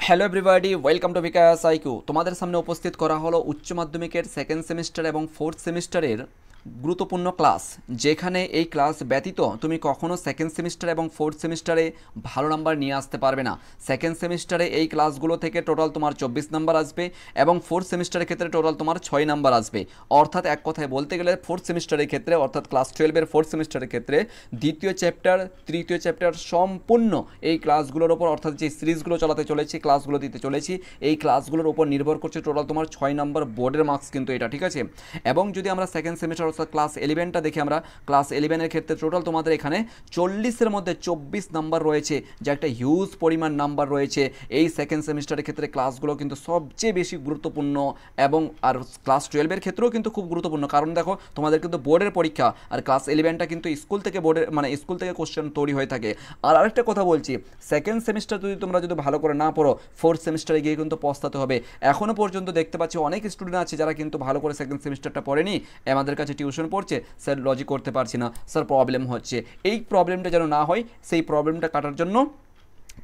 Hello everybody, welcome to Bikash IQ. তোমাদের সামনে উপস্থিত করা হলো উচ্চ মাধ্যমিকের সেকেন্ড সেমিস্টার এবং ফোর্থ সেমিস্টারের গুরুত্বপূর্ণ ক্লাস, যেখানে এই ক্লাস ব্যতীত তুমি কখনো সেকেন্ড সেমিস্টার এবং ফোর্থ সেমিস্টারে ভালো নাম্বার নিয়ে আসতে পারবে না। সেকেন্ড সেমিস্টারে এই ক্লাসগুলো থেকে টোটাল তোমার 24 নাম্বার আসবে এবং ফোর্থ সেমিস্টারের ক্ষেত্রে টোটাল তোমার 6 নাম্বার আসবে। অর্থাৎ এক কথায় বলতে গেলে ফোর্থ সেমিস্টারের ক্ষেত্রে, অর্থাৎ ক্লাস 12-এর ফোর্থ সেমিস্টারের ক্ষেত্রে দ্বিতীয় চ্যাপ্টার, তৃতীয় চ্যাপ্টার সম্পূর্ণ এই ক্লাসগুলোর ওপর, অর্থাৎ যে সিরিজগুলো চালাতে চলেছি, ক্লাসগুলো দিতে চলেছি, এই ক্লাসগুলোর উপর নির্ভর করছে টোটাল তোমার 6 নাম্বার বোর্ডের মার্কস কিন্তু এটা, ঠিক আছে। এবং যদি আমরা সেকেন্ড সেমিস্টার অর্থাৎ ক্লাস 11টা দেখি, আমরা ক্লাস 11-এর ক্ষেত্রে টোটাল তোমাদের এখানে 40-এর মধ্যে 24 নাম্বার রয়েছে, যা একটা হিউজ পরিমাণ নাম্বার রয়েছে। এই সেকেন্ড সেমিস্টারের ক্ষেত্রে ক্লাসগুলো কিন্তু সবচেয়ে বেশি গুরুত্বপূর্ণ এবং আর ক্লাস 12-এর ক্ষেত্রেও কিন্তু খুব গুরুত্বপূর্ণ, কারণ দেখো তোমাদের কিন্তু বোর্ডের পরীক্ষা, আর ক্লাস 11টা কিন্তু স্কুল থেকে বোর্ডের স্কুল থেকে কোশ্চেন তৈরি হয়ে থাকে। আর আরেকটা কথা বলছি, সেকেন্ড সেমিস্টার তোমরা যদি ভালো করে না পড়ো, ফোর্থ সেমিস্টারে গিয়ে কিন্তু পস্তাতে হবে। এখনও পর্যন্ত দেখতে পাচ্ছি অনেক স্টুডেন্ট আছে যারা কিন্তু ভালো করে সেকেন্ড সেমিস্টারটা পড়েনি, আমাদের কাছে টিউশন পড়ছে, স্যার লজিক করতে পারছি না, স্যার প্রবলেম হচ্ছে। এই প্রবলেমটা যেন না হয়, সেই প্রবলেমটা কাটার জন্য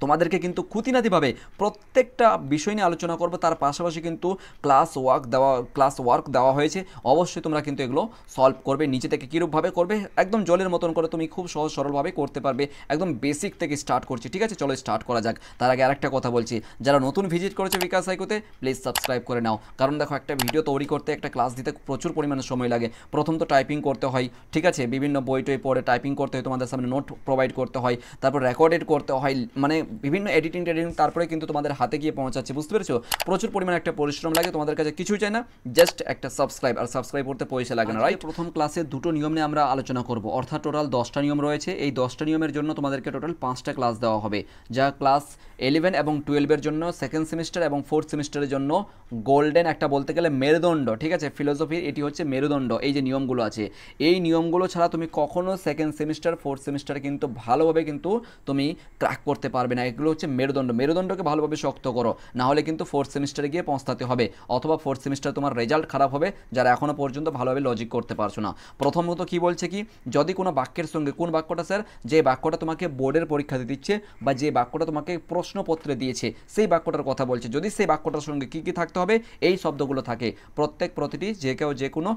তোমাদেরকে কিন্তু খুঁটিনাটিভাবে প্রত্যেকটা বিষয় নিয়ে আলোচনা করবো। তার পাশাপাশি কিন্তু ক্লাস ওয়ার্ক দেওয়া হয়েছে, অবশ্যই তোমরা কিন্তু এগুলো সলভ করবে। নিচে থেকে কীরূপভাবে করবে, একদম জলের মতন করে তুমি খুব সহজ সরলভাবে করতে পারবে। একদম বেসিক থেকে স্টার্ট করছি, ঠিক আছে। চলো স্টার্ট করা যাক। তার আগে আরেকটা কথা বলছি, যারা নতুন ভিজিট করেছে বিকাশ সাইকোতে, প্লিজ সাবস্ক্রাইব করে নাও। কারণ দেখো, একটা ভিডিও তৈরি করতে, একটা ক্লাস দিতে প্রচুর পরিমাণে সময় লাগে। প্রথম তো টাইপিং করতে হয়, ঠিক আছে, বিভিন্ন বই টই পড়ে টাইপিং করতে হয়, তোমাদের সামনে নোট প্রোভাইড করতে হয়, তারপর রেকর্ডেড করতে হয়, বিভিন্ন এডিটিং, তারপরে কিন্তু তোমাদের হাতে গিয়ে পৌঁছাচ্ছে, বুঝতে পেরেছো। প্রচুর পরিমাণে একটা পরিশ্রম লাগে, তোমাদের কাছে কিছুই চাই না, জাস্ট একটা সাবস্ক্রাইব, আর সাবস্ক্রাইব করতে পয়সা লাগে না, রাইট। প্রথম ক্লাসে দুটো নিয়ম নিয়ে আমরা আলোচনা করব, অর্থাৎ টোটাল 10টা নিয়ম রয়েছে। এই 10টা নিয়মের জন্য তোমাদেরকে টোটাল 5টা ক্লাস দেওয়া হবে, যা ক্লাস 11 এবং 12-এর জন্য সেকেন্ড সেমিস্টার এবং ফোর্থ সেমিস্টারের জন্য গোল্ডেন একটা বলতে গেলে মেরুদণ্ড, ঠিক আছে, ফিলোসফির এটি হচ্ছে মেরুদণ্ড। এই যে নিয়মগুলো আছে, এই নিয়মগুলো ছাড়া তুমি কখনো সেকেন্ড সেমিস্টার ফোর্থ সেমিস্টারে কিন্তু ভালোভাবে কিন্তু তুমি ক্র্যাক করতে পারবে না। এগুলো হচ্ছে মেরুদণ্ডকে ভালোভাবে শক্ত করো, না হলে কিন্তু ফোর্থ সেমিস্টারে গিয়ে পৌঁছাতে হবে, অথবা ফোর্থ সেমিস্টারে তোমার রেজাল্ট খারাপ হবে, যারা এখনও পর্যন্ত ভালোভাবে লজিক করতে পারছো না। প্রথমত কি বলছে কি, যদি কোনো বাক্যের সঙ্গে, কোন বাক্যটা স্যার, যে বাক্যটা তোমাকে বোর্ডের পরীক্ষাতে দিচ্ছে বা যে বাক্যটা তোমাকে প্রশ্নপত্রে দিয়েছে, সেই বাক্যটার কথা বলছে। যদি সেই বাক্যটার সঙ্গে কী কী থাকতে হবে, এই শব্দগুলো থাকে, প্রতিটি যে কেউ যে কোনো,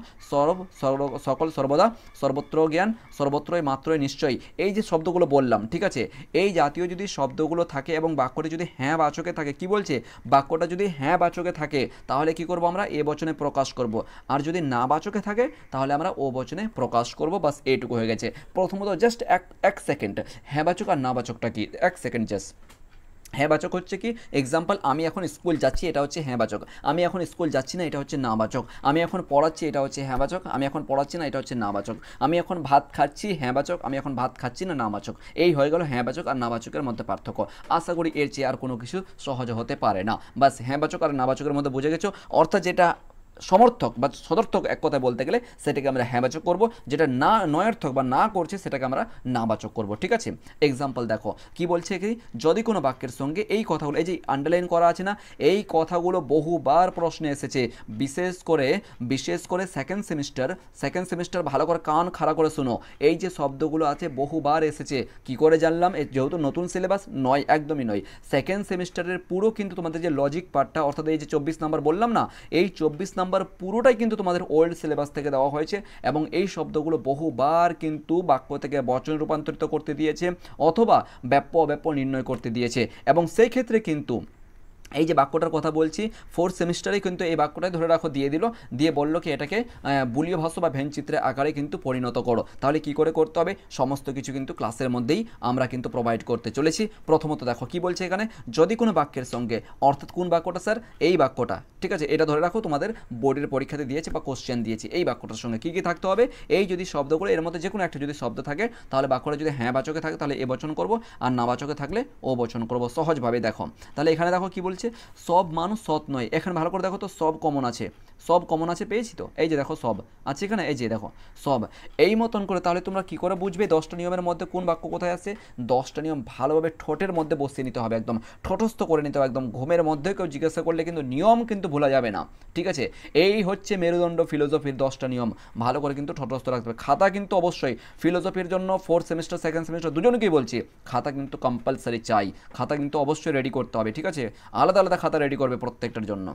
সকল সর্বদা, সর্বত্র জ্ঞান, সর্বত্রই মাত্রই নিশ্চয়ই, এই যে শব্দগুলো বললাম, ঠিক আছে, এই জাতীয় যদি শব্দগুলো থাকে এবং বাক্যটি যদি হ্যাঁ বাচকে থাকে, কি বলছে, বাক্যটা যদি হ্যাঁ বাচকে থাকে তাহলে কি করব, আমরা এ বচনে প্রকাশ করব, আর যদি না বাচকে থাকে তাহলে আমরা ও বচনে প্রকাশ করব। বাস এইটুকু হয়ে গেছে। প্রথমত জাস্ট এক সেকেন্ড, হ্যাঁ বাচক আর না বাচকটা কি, এক সেকেন্ড জাস্ট। হ্যাঁ বাচক হচ্ছে কি, এক্সাম্পল, আমি এখন স্কুল যাচ্ছি, এটা হচ্ছে হ্যাঁ বাচক। আমি এখন স্কুল যাচ্ছি না, এটা হচ্ছে না বাচক। আমি এখন পড়াচ্ছি, এটা হচ্ছে হ্যাঁ বাচক। আমি এখন পড়াচ্ছি না, এটা হচ্ছে না বাচক। আমি এখন ভাত খাচ্ছি, হ্যাঁ বাচক। আমি এখন ভাত খাচ্ছি না, না বাচক। এই হয়ে গেল হ্যাঁ বাচক আর না বাচকের মধ্যে পার্থক্য। আশা করি এর চেয়ে আর কোনো কিছু সহজ হতে পারে না। বাস হ্যাঁ বাচক আর না বাচকের মধ্যে বুঝে গেছো, অর্থাৎ যেটা সমর্থক বা সদর্থক এক কথায় বলতে গেলে সেটাকে আমরা হ্যাঁবাচক করব, যেটা না নয়ার্থক বা না করছে সেটাকে আমরা নাবাচক করব, ঠিক আছে। এক্সাম্পল দেখো কি বলছে কি, যদি কোনো বাক্যের সঙ্গে এই কথাগুলো, এই যে আন্ডারলাইন করা আছে না, এই কথাগুলো বহুবার প্রশ্নে এসেছে, বিশেষ করে সেকেন্ড সেমিস্টার ভালো করে কান খাড়া করে শুনো, এই যে শব্দগুলো আছে বহুবার এসেছে। কি করে জানলাম, যেহেতু নতুন সিলেবাস নয়, একদমই নয়। সেকেন্ড সেমিস্টারের পুরো কিন্তু তোমাদের যে লজিক পার্টটা, অর্থাৎ এই যে 24 নাম্বার বললাম না, এই 24 নাম্বার পুরোটাই কিন্তু তোমাদের ওল্ড সিলেবাস থেকে দেওয়া হয়েছে, এবং এই শব্দগুলো বহুবার কিন্তু বাক্য থেকে বচনে রূপান্তরিত করতে দিয়েছে, অথবা ব্যাপ্য অব্যাপ্য নির্ণয় করতে দিয়েছে। এবং সেই ক্ষেত্রে কিন্তু এই যে বাক্যটার কথা বলছি, ফোর্থ সেমিস্টারে কিন্তু এই বাক্যটাই ধরে রাখো দিয়ে বললো কি এটাকে বুলীয় ভাষ্য বা ভেনচিত্রের আকারে কিন্তু পরিণত করো। তাহলে কি করে করতে হবে, সমস্ত কিছু কিন্তু ক্লাসের মধ্যেই আমরা কিন্তু প্রোভাইড করতে চলেছি। প্রথমত দেখো কি বলছে এখানে, যদি কোনো বাক্যের সঙ্গে, অর্থাৎ কোন বাক্যটা স্যার, এই বাক্যটা, ঠিক আছে, এটা ধরে রাখো তোমাদের বোর্ডের পরীক্ষাতে দিয়েছে বা কোশ্চেন দিয়েছে, এই বাক্যটার সঙ্গে কী কী থাকতে হবে, এই যদি শব্দগুলো এর মধ্যে যে কোনো একটা যদি শব্দ থাকে, তাহলে বাক্যটা যদি হ্যাঁ বাচকে থাকে তাহলে এ বচন করব, আর না বাচকে থাকলে ও বচন করব, সহজভাবে দেখো। তাহলে এখানে দেখো কি বলছে, সব মানুষ সৎ নয়। এখানে ভালো করে দেখো তো, সব কমন আছে, পেয়েছি তো, এই যে দেখো সব আছে এখানে, এই যে দেখো সব, এই মতন করে। তাহলে তোমরা কি করে বুঝবে 10টা নিয়মের মধ্যে কোন বাক্য কোথায় আছে? 10টা নিয়ম ভালোভাবে ঠোঁটের মধ্যে বসিয়ে নিতে হবে, একদম ঠোঁটস্থ করে নিতে হবে, একদম ঘুমের মধ্যে কেউ জিজ্ঞাসা করলে কিন্তু নিয়ম কিন্তু ভোলা যাবে না, ঠিক আছে। এই হচ্ছে মেরুদণ্ড ফিলোসফির 10টা নিয়ম, ভালো করে কিন্তু ঠোঁটস্থ রাখতে হবে। খাতা কিন্তু অবশ্যই ফিলোসফির জন্য ফোর্থ সেমিস্টার সেকেন্ড সেমিস্টার দুজনকেই বলছি, খাতা কিন্তু কম্পালসারি চাই, খাতা কিন্তু অবশ্যই রেডি করতে হবে, ঠিক আছে। আলাদা আলাদা খাতা রেডি করবে প্রত্যেকটার জন্য।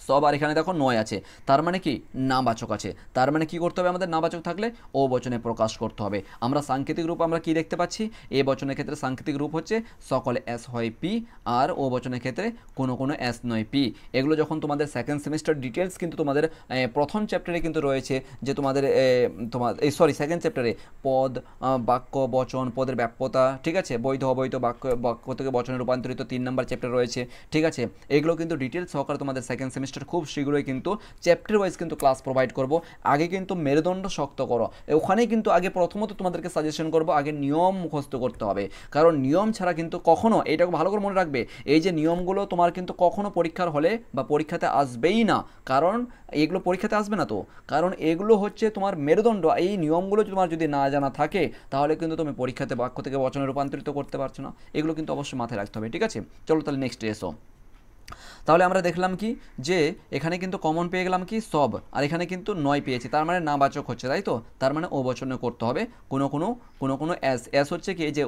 সব আর এখানে দেখো নয় আছে, তার মানে কি নাবাচক আছে, তার মানে কি করতে হবে আমাদের নাবাচক থাকলে ও বচনে প্রকাশ করতে হবে। আমরা সাংকেতিক রূপ আমরা কি দেখতে পাচ্ছি, এ বচনের ক্ষেত্রে সাংকেতিক রূপ হচ্ছে সকলে এস হয় পি, আর ও বচনের ক্ষেত্রে কোনো কোনো এস নয় পি। এগুলো যখন তোমাদের সেকেন্ড সেমিস্টার ডিটেলস কিন্তু তোমাদের প্রথম চ্যাপ্টারে কিন্তু রয়েছে, যে তোমাদের সেকেন্ড চ্যাপ্টারে পদ, বাক্য, বচন, পদের ব্যাপ্যতা, ঠিক আছে, বৈধ অবৈধ বাক্য থেকে বচনে রূপান্তরিত 3 নম্বর চ্যাপ্টার রয়েছে, ঠিক আছে। এগুলো কিন্তু ডিটেলস সহকারে তোমাদের সেকেন্ড সেমিস্টার খুব শীঘ্রই কিন্তু চ্যাপ্টার ওয়াইজ কিন্তু ক্লাস প্রোভাইড করব। আগে কিন্তু মেরুদণ্ড শক্ত করো, ওখানেই কিন্তু আগে প্রথমত তোমাদেরকে সাজেশন করব, আগে নিয়ম মুখস্থ করতে হবে, কারণ নিয়ম ছাড়া কিন্তু কখনো, এইটাকে ভালো করে মনে রাখবে, এই যে নিয়মগুলো তোমার কিন্তু কখনো পরীক্ষার হলে বা পরীক্ষাতে আসবেই না, কারণ এগুলো পরীক্ষাতে আসবে না, তো কারণ এগুলো হচ্ছে তোমার মেরুদণ্ড। এই নিয়মগুলো তোমার যদি না জানা থাকে তাহলে কিন্তু তুমি পরীক্ষাতে বাক্য থেকে বচনে রূপান্তরিত করতে পারছো না। এগুলো কিন্তু অবশ্যই মাথায় রাখতে হবে, ঠিক আছে। চলো তাহলে নেক্সট এসো। তাহলে আমরা দেখলাম কি যে এখানে কিন্তু কমন পেয়ে গেলাম কি সব, আর এখানে কিন্তু নয় পেয়েছি, তার মানে নাবাচক হচ্ছে, তাই তো, তার মানে ও বচনে করতে হবে। কোনো কোনো এস, এস হচ্ছে কি এই যে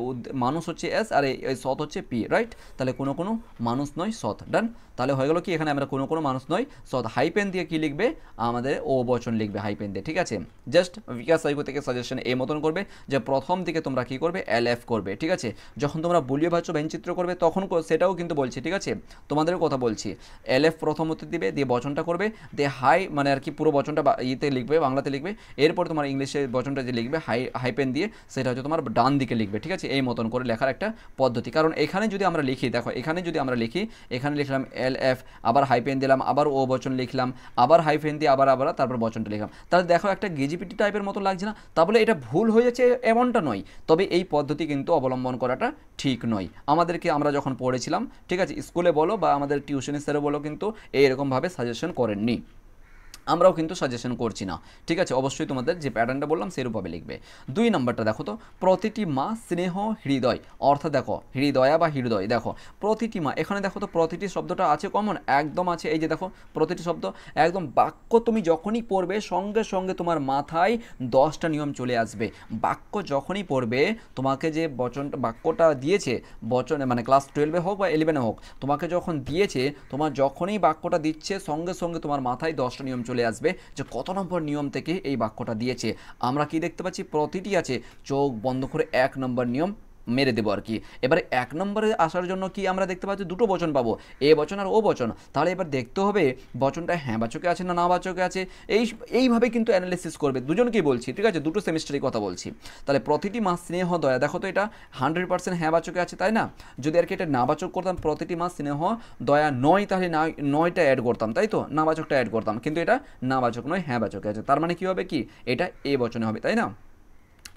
মানুষ হচ্ছে এস, আর এই সৎ হচ্ছে পি, রাইট। তাহলে কোনো মানুষ নয় সৎ, ডান। তাহলে হয়ে গেল কি এখানে আমরা কোনো মানুষ নয় সৎ হাইপেন দিয়ে কি লিখবে, আমাদের ও বচন লিখবে হাইপেন দিয়ে, ঠিক আছে। জাস্ট বিকাশ সাইকো থেকে সাজেশন এই মতন করবে যে প্রথম দিকে তোমরা কি করবে, এল এফ করবে, ঠিক আছে। যখন তোমরা বুলিয় বাচ্য ব্যঞ্চিত্র করবে তখন সেটাও কিন্তু বলছি, ঠিক আছে, তোমাদেরও কথা বলছি। এল এফ প্রথমত দিবে, দিয়ে বচনটা করবে, দিয়ে হাই মানে আর কি পুরো বচনটা ইতে লিখবে, বাংলাতে লিখবে, এরপর তোমার ইংলিশে বচনটা যে লিখবে হাইপেন দিয়ে, সেটা হচ্ছে তোমার ডান দিকে লিখবে, ঠিক আছে। এই মতন করে লেখার একটা পদ্ধতি, কারণ এখানে যদি আমরা লিখি, দেখো এখানে যদি আমরা লিখি, এখানে লিখলাম এল এফ, আবার হাইপেন দিলাম, আবার ও বচন লিখলাম, আবার হাইপেন দিয়ে আবার তারপর বচনটা লিখলাম, তাহলে দেখো একটা গেজিপিটি টাইপের মতো লাগছে না? তাহলে এটা ভুল হয়ে যাচ্ছে এমনটা নয়, তবে এই পদ্ধতি কিন্তু অবলম্বন করাটা ঠিক নয়। আমাদেরকে আমরা যখন পড়েছিলাম, ঠিক আছে, স্কুলে বলো বা আমাদের টিউশন স্যারে বলো, কিন্তু এইরকমভাবে সাজেশন করেননি, আমরাও কিন্তু সাজেশন করছি না, ঠিক আছে। অবশ্যই তোমাদের যে প্যাটার্নটা বললাম সেরূপভাবে লিখবে। 2 নম্বরটা দেখো তো, প্রতিটি মা স্নেহ হৃদয়, অর্থাৎ দেখো হৃদয়া বা হৃদয়, দেখো প্রতিটি মা, এখানে দেখো তো প্রতিটি শব্দটা আছে কমন, একদম আছে, এই যে দেখো প্রতিটি শব্দ একদম। বাক্য তুমি যখনই পড়বে সঙ্গে সঙ্গে তোমার মাথায় 10টা নিয়ম চলে আসবে। বাক্য যখনই পড়বে তোমাকে যে বাক্যটা দিয়েছে, বচনে মানে ক্লাস 12-এ হোক বা 11-এ হোক, তোমাকে যখন দিয়েছে, তোমার যখনই বাক্যটা দিচ্ছে সঙ্গে সঙ্গে তোমার মাথায় 10টা নিয়ম চলে আসবে যে কত নম্বর নিয়ম থেকে এই বাক্যটা দিয়েছে। আমরা কি দেখতে পাচ্ছি, প্রতিটি আছে, চোখ বন্ধ করে 1 নম্বর নিয়ম মেরে দেবো আর কি। এবারে 1 নম্বরে আসার জন্য কি আমরা দেখতে পাচ্ছি, দুটো বচন পাবো, এ বচন আর ও বচন। তাহলে এবার দেখতে হবে বচনটা হ্যাঁ বাচকে আছে না না বাচকে আছে, এইভাবে কিন্তু অ্যানালিসিস করবে, দুজনকেই বলছি, ঠিক আছে, দুটো সেমিস্টারের কথা বলছি। তাহলে প্রতিটি মা স্নেহ দয়া, দেখো তো এটা 100% হ্যাঁ বাচকে আছে, তাই না? যদি আর কি এটা না বাচক করতাম, প্রতিটি মা স্নেহ দয়া নয়, তাহলে 9টা অ্যাড করতাম, তাই তো, না বাচকটা অ্যাড করতাম, কিন্তু এটা না বাচক নয়, হ্যাঁ বাচকে আছে, তার মানে কি হবে কি, এটা এ বচনে হবে, তাই না?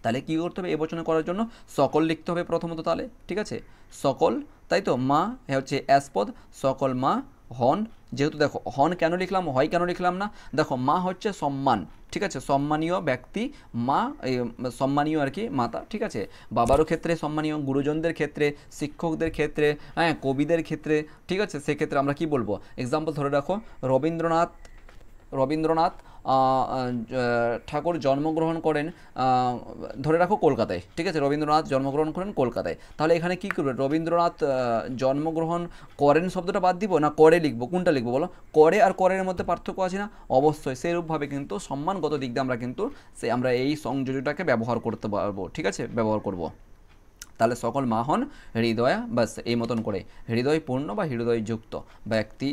তাহলে কী করতে হবে, এ বচনে করার জন্য সকল লিখতে হবে প্রথমত, তাহলে ঠিক আছে, সকল, তাই তো, মা হচ্ছে অ্যাসপদ, সকল মা হন, যেহেতু দেখো হন কেন লিখলাম, হয় কেন লিখলাম না, দেখো মা হচ্ছে সম্মান, ঠিক আছে, সম্মানীয় ব্যক্তি, মা সম্মানীয় আর কি মাতা, ঠিক আছে, বাবারও ক্ষেত্রে সম্মানীয়, গুরুজনদের ক্ষেত্রে, শিক্ষকদের ক্ষেত্রে, হ্যাঁ, কবিদের ক্ষেত্রে, ঠিক আছে, সেক্ষেত্রে আমরা কি বলবো, এক্সাম্পল ধরে রাখো, রবীন্দ্রনাথ ঠাকুর জন্মগ্রহণ করেন, ধরে রাখো কলকাতায়, ঠিক আছে, রবীন্দ্রনাথ জন্মগ্রহণ করেন কলকাতায়। তাহলে এখানে কী করবে, রবীন্দ্রনাথ জন্মগ্রহণ করেন শব্দটা বাদ দিব না করে লিখবো, কোনটা লিখবো বলো, করে আর করের মধ্যে পার্থক্য আছে না? অবশ্যই। সেইরূপভাবে কিন্তু সম্মানগত দিক দিয়ে আমরা কিন্তু আমরা এই সংযোজটাকে ব্যবহার করতে পারবো, ঠিক আছে, ব্যবহার করব। তাহলে সকল মা হন হৃদয়া, বাস এই মতন করে হৃদয় পূর্ণ বা হৃদয়যুক্ত ব্যক্তি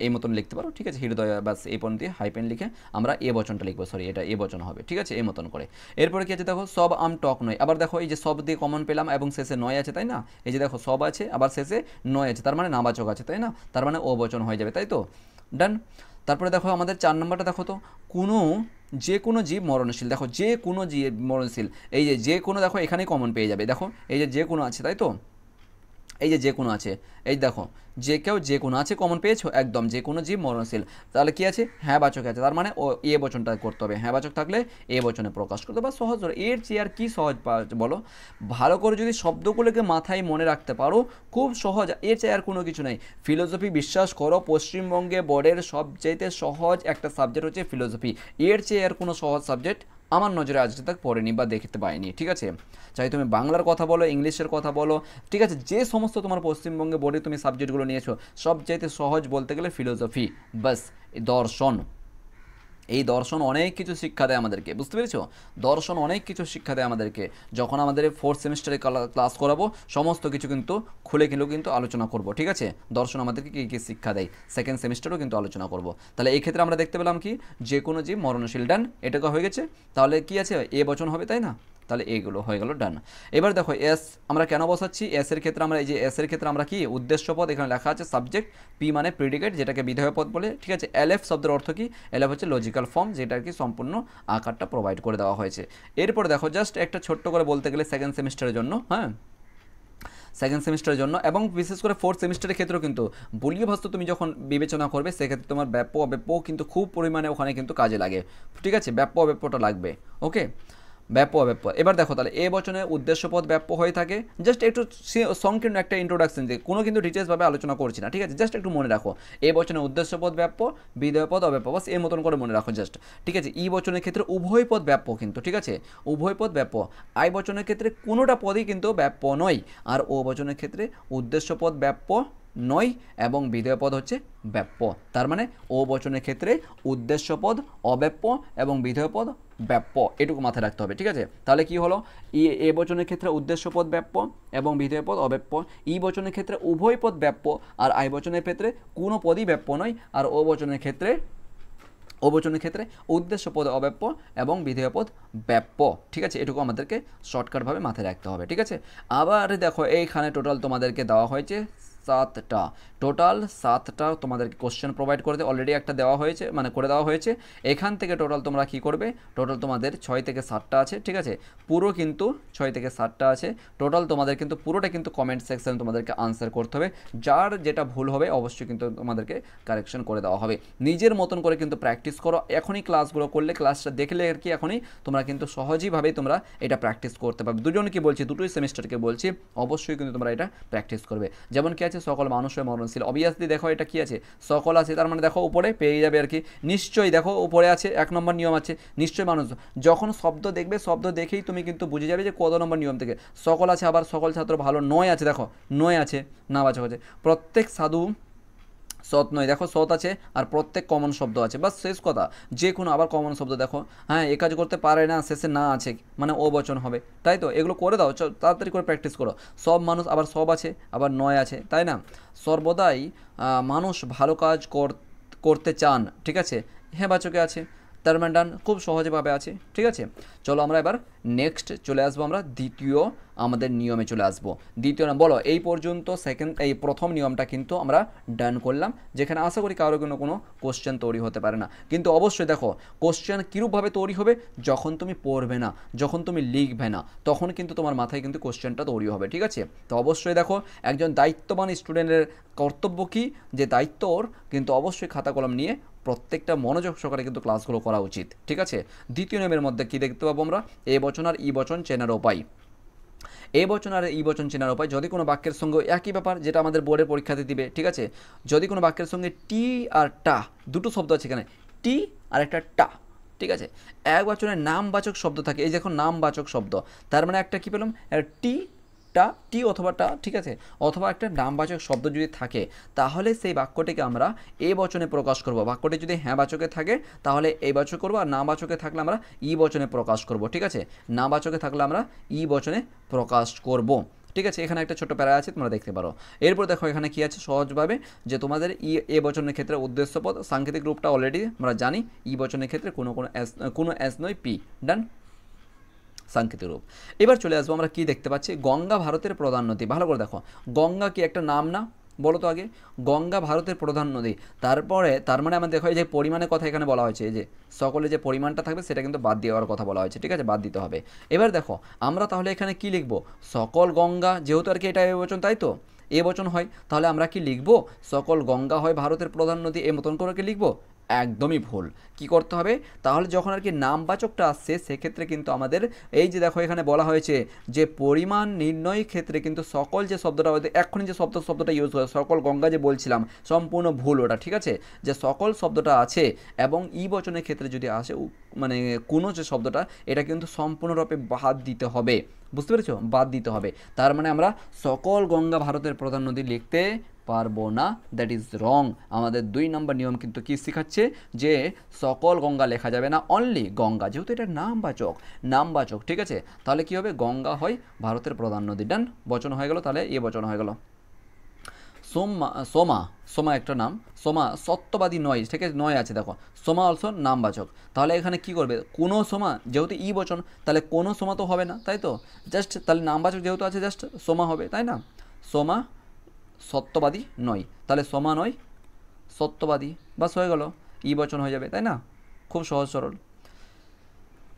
এই মতন লিখতে পারো, ঠিক আছে, হৃদয়া বাস এই পর্যন্ত দিয়ে হাইপেন লিখে আমরা এ বচনটা লিখবো, সরি এটা এ বচন হবে, ঠিক আছে, এই মতন করে। এরপরে কি আছে দেখো, সব আম টক নয়, আবার দেখো এই যে সব দিয়ে কমন পেলাম এবং শেষে নয় আছে, তাই না? এই যে দেখো সব আছে আবার শেষে নয় আছে, তার মানে নাবাচক আছে, তাই না? তার মানে ও বচন হয়ে যাবে, তাই তো, ডান। তারপরে দেখো আমাদের 4 নম্বরটা দেখো তো, যে কোনো জীব মরণশীল, দেখো যে কোনো জীব মরণশীল, এই যে কোনো, দেখো এখানেই কমন পেয়ে যাবে, দেখো এই যে কোনো আছে, তাই তো, এই যে কোনো আছে, এই দেখো যে কোনো আছে, কমন পেয়েছো, একদম যে কোনো জীব মরণশীল। তাহলে কি আছে, হ্যাঁ বাচক আছে, তার মানে ও এ বচনটা করতে হবে, হ্যাঁ বাচক থাকলে এ বচনে প্রকাশ করতে হবে, সহজ। এর চেয়ে আর কি সহজ বলো, ভালো করে যদি শব্দগুলোকে মাথায় মনে রাখতে পারো, খুব সহজ, এর চেয়ে আর কোনো কিছু নাই। ফিলোসফি, বিশ্বাস করো পশ্চিমবঙ্গে বোর্ডের সবচেয়ে সহজ একটা সাবজেক্ট হচ্ছে ফিলোসফি, এর চেয়ে আর কোনো সহজ সাবজেক্ট আমার নজরে আজ তাক পড়েনি বা দেখতে পাইনি, ঠিক আছে। চাই তুমি বাংলার কথা বলো, ইংলিশের কথা বলো, ঠিক আছে, যে সমস্ত তোমার পশ্চিমবঙ্গে বোর্ডে তুমি সাবজেক্টগুলো নিয়েছো সবচাইতে সহজ বলতে গেলে ফিলোসফি, বাস দর্শন। এই দর্শন অনেক কিছু শিক্ষা দেয় আমাদেরকে, বুঝতে পেরেছো? দর্শন অনেক কিছু শিক্ষা দেয় আমাদেরকে। যখন আমাদের 4th সেমিস্টারে ক্লাস করাবো সমস্ত কিছু কিন্তু খুলে কিন্তু আলোচনা করব, ঠিক আছে। দর্শন আমাদেরকে কী কী শিক্ষা দেয় 2nd সেমিস্টারও কিন্তু আলোচনা করব। তাহলে এই ক্ষেত্রে আমরা দেখতে পেলাম কি, যে কোনো জীব মরণশীল, ডান, এটাকে হয়ে গেছে। তাহলে কি আছে, এ বচন হবে, তাই না? তাহলে এইগুলো হয়ে গেল, ডান। এবার দেখো এস আমরা কেন বসাচ্ছি, এস এর ক্ষেত্রে আমরা এই যে এস এর ক্ষেত্রে আমরা কি উদ্দেশ্য পদ, এখানে লেখা আছে সাবজেক্ট, পি মানে প্রিডিকেট যেটাকে বিধেয় পদ বলে, ঠিক আছে। এলএফ শব্দের অর্থ কি, এলএফ হচ্ছে লজিক্যাল ফর্ম, যেটা কি সম্পূর্ণ আকারটা প্রোভাইড করে দেওয়া হয়েছে। এরপর দেখো জাস্ট একটা ছোট্ট করে বলতে গেলে 2nd সেমিস্টারের জন্য, হ্যাঁ 2nd সেমিস্টারের জন্য এবং বিশেষ করে 4th সেমিস্টারের ক্ষেত্রেও কিন্তু বলীয় ভাস্ত তুমি যখন বিবেচনা করবে সেক্ষেত্রে তোমার ব্যাপ্য অব্যাপ্য কিন্তু খুব পরিমাণে ওখানে কিন্তু কাজে লাগে, ঠিক আছে। ব্যাপ্য অব্যাপ্যটা লাগবে, ওকে, ব্যাপ্য অব্যাপ্য। এবার দেখো তাহলে এ বচনে উদ্দেশ্যপদ ব্যাপ্য হয়ে থাকে। জাস্ট একটু সংকীর্ণ একটা ইন্ট্রোডাকশন, যে কোনো কিন্তু ডিটেলসভাবে আলোচনা করছি না, ঠিক আছে। জাস্ট একটু মনে রাখো, এ বচনে উদ্দেশ্যপদ ব্যাপ্য, বিধেয় পদ অব্যাপ্য, বাস এর মতন করে মনে রাখো জাস্ট, ঠিক আছে। ই বচনের ক্ষেত্রে উভয় পদ ব্যাপ্য কিন্তু, ঠিক আছে, উভয় পদ ব্যাপ্য। আই বচনের ক্ষেত্রে কোনোটা পদই কিন্তু ব্যাপ্য নয়। আর ও বচনের ক্ষেত্রে উদ্দেশ্যপদ ব্যাপ্য নয় এবং বিধেয় পদ হচ্ছে ব্যাপ্য। তার মানে ও বচনের ক্ষেত্রে উদ্দেশ্যপদ অব্যাপ্য এবং বিধেয় পদ ব্যাপ্য, এটুকু মাথায় রাখতে হবে, ঠিক আছে। তাহলে কি হলো, এ বচনের ক্ষেত্রে উদ্দেশ্যপদ ব্যাপ্য এবং বিধেয় পদ অব্যাপ্য, ই বচনের ক্ষেত্রে উভয় পদ ব্যাপ্য, আর আই বচনের ক্ষেত্রে কোনো পদই ব্যাপ্য নয়, আর ও বচনের ক্ষেত্রে উদ্দেশ্য পদ অব্যাপ্য এবং বিধেয় পদ ব্যাপ্য, ঠিক আছে। এটুকু আমাদেরকে শর্টকাটভাবে মাথায় রাখতে হবে, ঠিক আছে। আবার দেখো এইখানে টোটাল তোমাদেরকে দেওয়া হয়েছে 7টা, টোটাল 7টা তোমাদেরকে কোশ্চেন প্রোভাইড করতে অলরেডি একটা দেওয়া হয়েছে, মানে করে দেওয়া হয়েছে। এখান থেকে টোটাল তোমরা কি করবে, টোটাল তোমাদের 6 থেকে 7টা আছে, ঠিক আছে, পুরো কিন্তু 6 থেকে 7টা আছে টোটাল। তোমাদের কিন্তু পুরোটা কিন্তু কমেন্ট সেকশনে তোমাদেরকে আনসার করতে হবে, যার যেটা ভুল হবে অবশ্যই কিন্তু তোমাদেরকে কারেকশন করে দেওয়া হবে। নিজের মতন করে কিন্তু প্র্যাকটিস করো, এখনই ক্লাসগুলো করলে, ক্লাসটা দেখলে আর কি এখনই তোমরা কিন্তু সহজেইভাবেই তোমরা এটা প্র্যাকটিস করতে পারবে। দুজনকে বলছি, দুটোই সেমিস্টারকে বলছি, অবশ্যই কিন্তু তোমরা এটা প্র্যাকটিস করবে। যেমন কি আছে, সকল মানুষের মরণশীল, অবভিয়াসলি দেখো এটা কি আছে, সকল আছে, তার মানে দেখো উপরে পেয়ে যাবে আর কি, নিশ্চয়ই দেখো উপরে আছে 1 নম্বর নিয়ম আছে, নিশ্চয়ই মানুষ। যখন শব্দ দেখবে, শব্দ দেখেই তুমি কিন্তু বুঝে যাবে যে কত নম্বর নিয়ম থেকে সকল আছে। আবার সকল ছাত্র ভালো নয় আছে, দেখো নয় আছে, না বাচক আছে, প্রত্যেক সাধু সৎ নয়, দেখো সৎ আছে, আর প্রত্যেক কমন শব্দ আছে, বাস শেষ কথা। যে কোনো আবার কমন শব্দ দেখো, হ্যাঁ এ কাজ করতে পারে না, শেষে না আছে মানে ও বচন হবে, তাই তো। এগুলো করে দাও, তাড়াতাড়ি করে প্র্যাকটিস করো। সব মানুষ, আবার সব আছে, আবার নয় আছে, তাই না। সর্বদাই মানুষ ভালো কাজ করতে চান, ঠিক আছে, হ্যাঁ বাচকে আছে, তার মানে ডান, খুব সহজভাবে আছে, ঠিক আছে। চলো আমরা এবার নেক্সট চলে আসবো, আমরা দ্বিতীয় আমাদের নিয়মে চলে আসবো। দ্বিতীয় নাম বলো, এই পর্যন্ত এই প্রথম নিয়মটা কিন্তু আমরা ডান করলাম, যেখানে আশা করি কারোর কোনো কোশ্চেন তৈরি হতে পারে না। কিন্তু অবশ্যই দেখো কোশ্চেন কীরূপভাবে তৈরি হবে, যখন তুমি পড়বে না, যখন তুমি লিখবে না, তখন কিন্তু তোমার মাথায় কিন্তু কোশ্চেনটা তৈরি হবে, ঠিক আছে। তো অবশ্যই দেখো একজন দায়িত্ববান স্টুডেন্টের কর্তব্য কী, যে দায়িত্ব ওর কিন্তু অবশ্যই খাতা কলম নিয়ে প্রত্যেকটা মনোযোগ সহকারে কিন্তু ক্লাসগুলো করা উচিত, ঠিক আছে। দ্বিতীয় নিয়মের মধ্যে কি দেখতে পাবো আমরা, এ বচন আর ই বচন চেনার উপায়। এ বচন আর ই বচন চেনার উপায়, যদি কোনো বাক্যের সঙ্গে একই ব্যাপার যেটা আমাদের বোর্ডের পরীক্ষাতে দিবে, ঠিক আছে। যদি কোনো বাক্যের সঙ্গে টি আর টা দুটো শব্দ আছে, এখানে টি আর একটা টা, ঠিক আছে, এক বচনের নামবাচক শব্দ থাকে, এই দেখো নামবাচক শব্দ, তার মানে একটা কী পেলাম, টি টা, টি অথবা টা, ঠিক আছে, অথবা একটা নামবাচক শব্দ যদি থাকে, তাহলে সেই বাক্যটিকে আমরা এ বচনে প্রকাশ করব। বাক্যটি যদি হ্যাঁ বাচকে থাকে তাহলে এই বাচক করবো, আর না বাচকে থাকলে আমরা ই বচনে প্রকাশ করব, ঠিক আছে। না বাচকে থাকলে আমরা ই বচনে প্রকাশ করব, ঠিক আছে। এখানে একটা ছোট প্যারা আছে, তোমরা দেখতে পারো। এরপর দেখো এখানে কি আছে, সহজভাবে যে তোমাদের এ বচনের ক্ষেত্রে উদ্দেশ্যপদ, সাংকেতিক রূপটা অলরেডি আমরা জানি, ই বচনের ক্ষেত্রে কোনো এস নয়, পি, ডান, সাংকেতিক রূপ। এবার চলে আসবো, আমরা কি দেখতে পাচ্ছি, গঙ্গা ভারতের প্রধান নদী। ভালো করে দেখো, গঙ্গা কি একটা নাম না, বলো তো আগে। গঙ্গা ভারতের প্রধান নদী, তারপরে তার মানে আমরা দেখো এই যে পরিমাণের কথা এখানে বলা হয়েছে, এই যে সকলে যে পরিমাণটা থাকবে সেটা কিন্তু বাদ দেওয়ার কথা বলা হয়েছে, ঠিক আছে, বাদ দিতে হবে। এবার দেখো আমরা তাহলে এখানে কি লিখবো, সকল গঙ্গা, যেহেতু আর কি এটা এ বচন, তাই তো এ বচন হয়, তাহলে আমরা কি লিখবো, সকল গঙ্গা হয় ভারতের প্রধান নদী, এ মতন করে কি লিখবো, একদমই ভুল। কি করতে হবে তাহলে, যখন আর কি নামবাচকটা আসছে সেক্ষেত্রে কিন্তু আমাদের এই যে দেখো এখানে বলা হয়েছে যে পরিমাণ নির্ণয়ের ক্ষেত্রে কিন্তু সকল যে শব্দটা এক্ষুনি যে শব্দটা ইউজ হয় সকল গঙ্গা যে বলছিলাম সম্পূর্ণ ভুল ওটা, ঠিক আছে। যে সকল শব্দটা আছে এবং ই বচনের ক্ষেত্রে যদি আসে মানে কোনো যে শব্দটা এটা কিন্তু সম্পূর্ণরূপে বাদ দিতে হবে, বুঝতে পেরেছো, বাদ দিতে হবে। তার মানে আমরা সকল গঙ্গা ভারতের প্রধান নদী লিখতে পারবো না, দ্যাট ইজ রং। আমাদের 2 নম্বর নিয়ম কিন্তু কি শেখাচ্ছে যে সকল গঙ্গা লেখা যাবে না, অনলি গঙ্গা, যেহেতু এটা নামবাচক, ঠিক আছে। তাহলে কি হবে, গঙ্গা হয় ভারতের প্রধান নদী, ডান, বচন হয়ে গেল, তাহলে এ বচন হয়ে গেল। সোমা একটা নাম, সোমা সত্যবাদী নয়, ঠিক আছে, নয় আছে দেখো, সোমা অলসো নামবাচক। তাহলে এখানে কি করবে, কোনো সোমা, যেহেতু ই বচন তাহলে কোনো সোমা তো হবে না, তাই তো, জাস্ট তাহলে নামবাচক যেহেতু আছে জাস্ট সোমা হবে, তাই না। সোমা সত্যবাদী নয়, তাহলে সোমা নয় সত্যবাদী, বাস হয়ে গেল, ই বচন হয়ে যাবে, তাই না, খুব সহজ সরল।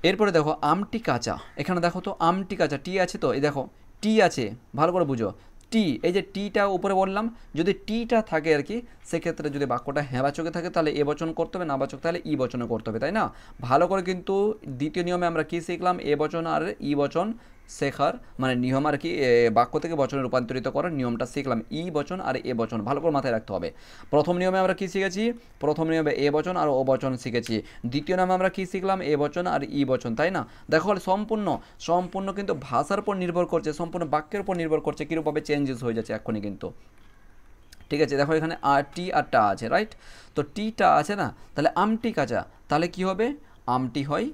এরপরে দেখো আমটি কাঁচা, এখানে দেখো তো আমটি কাঁচা, টি আছে তো, এই দেখো টি আছে, ভালো করে বুঝো, টি, এই যে টিটা উপরে বললাম, যদি টিটা থাকে আর কি সেক্ষেত্রে যদি বাক্যটা হ্যাঁবাচকে থাকে তাহলে এ বচন করতে হবে, নাবাচক তাহলে ই বচনে করতে হবে, তাই না। ভালো করে কিন্তু দ্বিতীয় নিয়মে আমরা কি শিখলাম, এ বচন আর ই বচন শেখার মানে নিয়ম আর কি, বাক্য থেকে বচনে রূপান্তরিত করার নিয়মটা শিখলাম, ই বচন আর এ বচন ভালো করে মাথায় রাখতে হবে। প্রথম নিয়মে আমরা কি শিখেছি, প্রথম নিয়মে এ বচন আর ও বচন শিখেছি, দ্বিতীয় নিয়মে আমরা কি শিখলাম, এ বচন আর ই বচন, তাই না। দেখো সম্পূর্ণ কিন্তু ভাষার উপর নির্ভর করছে, সম্পূর্ণ বাক্যের উপর নির্ভর করছে কীরূপভাবে চেঞ্জেস হয়ে যাচ্ছে এক্ষুনি কিন্তু, ঠিক আছে। দেখো এখানে আর টি আর টা আছে, রাইট, তো টিটা আছে না, তাহলে আমটি কাঁচা, তাহলে কি হবে, আমটি হয়,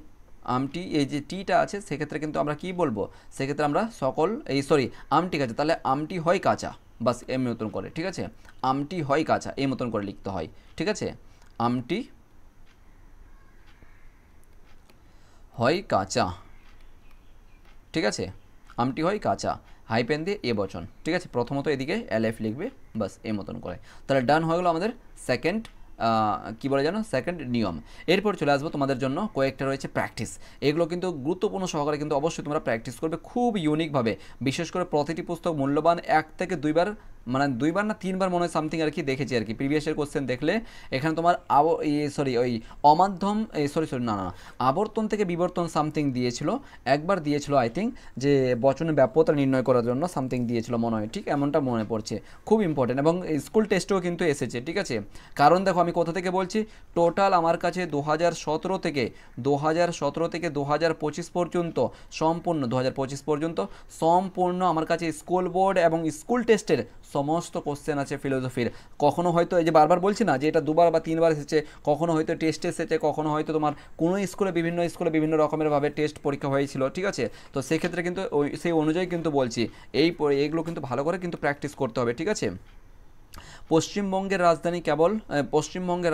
আমটি, এই যে টিটা আছে সেক্ষেত্রে কিন্তু আমরা কি বলবো, সেক্ষেত্রে আমরা আমটি কাঁচা, তাহলে আমটি হয় কাঁচা, বাস এই মতন করে, ঠিক আছে, আমটি হয় কাঁচা এই মতন করে লিখতে হয়, ঠিক আছে, আমটি হয় কাঁচা, ঠিক আছে, আমটি হয় কাঁচা, হাইপেন দিয়ে এ বচন, ঠিক আছে, প্রথমত এদিকে এলএফ লিখবে, বাস এই মতন করে, তাহলে ডান হয়ে গেল আমাদের সেকেন্ড কী বলে জানো, সেকেন্ড নিয়ম। এরপর চলে আসবো তোমাদের জন্য কয়েকটা রয়েছে প্র্যাকটিস, এগুলো কিন্তু গুরুত্বপূর্ণ সহকারে কিন্তু অবশ্যই তোমরা প্র্যাকটিস করবে খুব ইউনিকভাবে, বিশেষ করে প্রতিটি পুস্তক মূল্যবান 1 থেকে 2 বার, মানে 2 বার না 3 বার মনে হয় সামথিং আর কি দেখেছি আর কি, প্রিভিয়াসের কোশ্চেন দেখলে এখানে তোমার ওই অমাধ্যম না আবর্তন থেকে বিবর্তন সামথিং দিয়েছিল, একবার দিয়েছিল আই থিঙ্ক, যে বচনের ব্যাপ্যতা নির্ণয় করার জন্য সামথিং দিয়েছিল মনে হয়, ঠিক এমনটা মনে পড়ছে, খুব ইম্পর্টেন্ট, এবং স্কুল টেস্টেও কিন্তু এসেছে, ঠিক আছে। কারণ দেখো আমি কোথা থেকে বলছি, টোটাল আমার কাছে 2017 থেকে 2025 পর্যন্ত সম্পূর্ণ আমার কাছে স্কুল বোর্ড এবং স্কুল টেস্টের সমস্ত কোশ্চেন আছে ফিলোসফির। কখনো হয়তো এই যে বারবার বলছি না যে এটা 2 বার বা 3 বার এসেছে, কখনো হয়তো টেস্ট এসেছে, কখনো হয়তো তোমার কোনো বিভিন্ন স্কুলে বিভিন্ন রকমের ভাবে টেস্ট পরীক্ষা হয়েছিল, ঠিক আছে। তো সেক্ষেত্রে কিন্তু সেই অনুযায়ী কিন্তু বলছি এইগুলো কিন্তু ভালো করে কিন্তু প্র্যাকটিস করতে হবে, ঠিক আছে। পশ্চিমবঙ্গের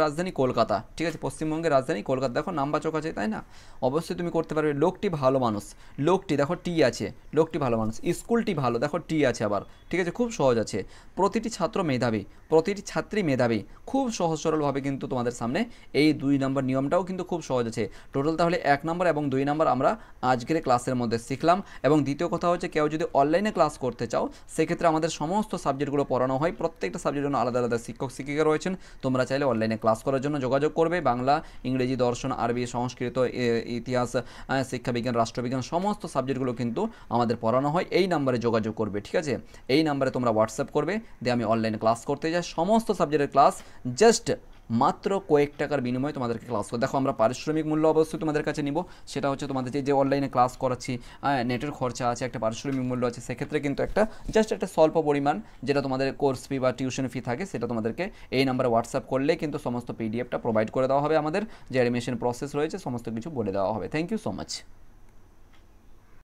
রাজধানী কলকাতা, ঠিক আছে, পশ্চিমবঙ্গের রাজধানী কলকাতা, দেখো নামবাচক আছে, তাই না, অবশ্যই তুমি করতে পারবে। লোকটি ভালো মানুষ, লোকটি দেখো টি আছে, লোকটি ভালো মানুষ, স্কুলটি ভালো, দেখো টি আছে আবার, ঠিক আছে, খুব সহজ আছে। প্রতিটি ছাত্র মেধাবী, প্রতিটি ছাত্রী মেধাবী, খুব সহজ সরলভাবে কিন্তু তোমাদের সামনে এই 2 নম্বর নিয়মটাও কিন্তু খুব সহজ আছে। টোটাল তাহলে 1 নম্বর এবং 2 নম্বর আমরা আজকের ক্লাসের মধ্যে শিখলাম। এবং দ্বিতীয় কথা হচ্ছে কেউ যদি অনলাইনে ক্লাস করতে চাও সেক্ষেত্রে আমাদের সমস্ত সাবজেক্টগুলো পড়ানো হয়, প্রত্যেকটা সাবজেক্টের জন্য আলাদা আলাদা শিক্ষক শিক্ষিকা রয়েছেন, তোমরা চাইলে অনলাইনে ক্লাস করার জন্য যোগাযোগ করবে। বাংলা, ইংরেজি, দর্শন, আরবি, সংস্কৃত, ইতিহাস, শিক্ষাবিজ্ঞান, রাষ্ট্রবিজ্ঞান সমস্ত সাবজেক্টগুলো কিন্তু আমাদের পড়ানো হয়, এই নাম্বারে যোগাযোগ করবে, ঠিক আছে। এই নাম্বারে তোমরা হোয়াটসঅ্যাপ করবে, দিয়ে আমি অনলাইনে ক্লাস করতে যাই, সমস্ত সাবজেক্টের ক্লাস জাস্ট মাত্র কয়েক টাকার বিনিময়ে তোমাদেরকে ক্লাস করে। দেখো আমরা পারিশ্রমিক মূল্য অবশ্যই তোমাদের কাছে নিব, সেটা হচ্ছে তোমাদের যে অনলাইনে ক্লাস করাচ্ছি নেটের খরচা আছে, একটা পারিশ্রমিক মূল্য আছে, সেক্ষেত্রে কিন্তু জাস্ট একটা স্বল্প পরিমাণ যেটা তোমাদের কোর্স ফি বা টিউশন ফি থাকে সেটা তোমাদেরকে এই নাম্বারে হোয়াটসঅ্যাপ করলে কিন্তু সমস্ত পিডিএফটা প্রোভাইড করে দেওয়া হবে, আমাদের যে অ্যাডমিশন প্রসেস রয়েছে সমস্ত কিছু বলে দেওয়া হবে। Thank you so much.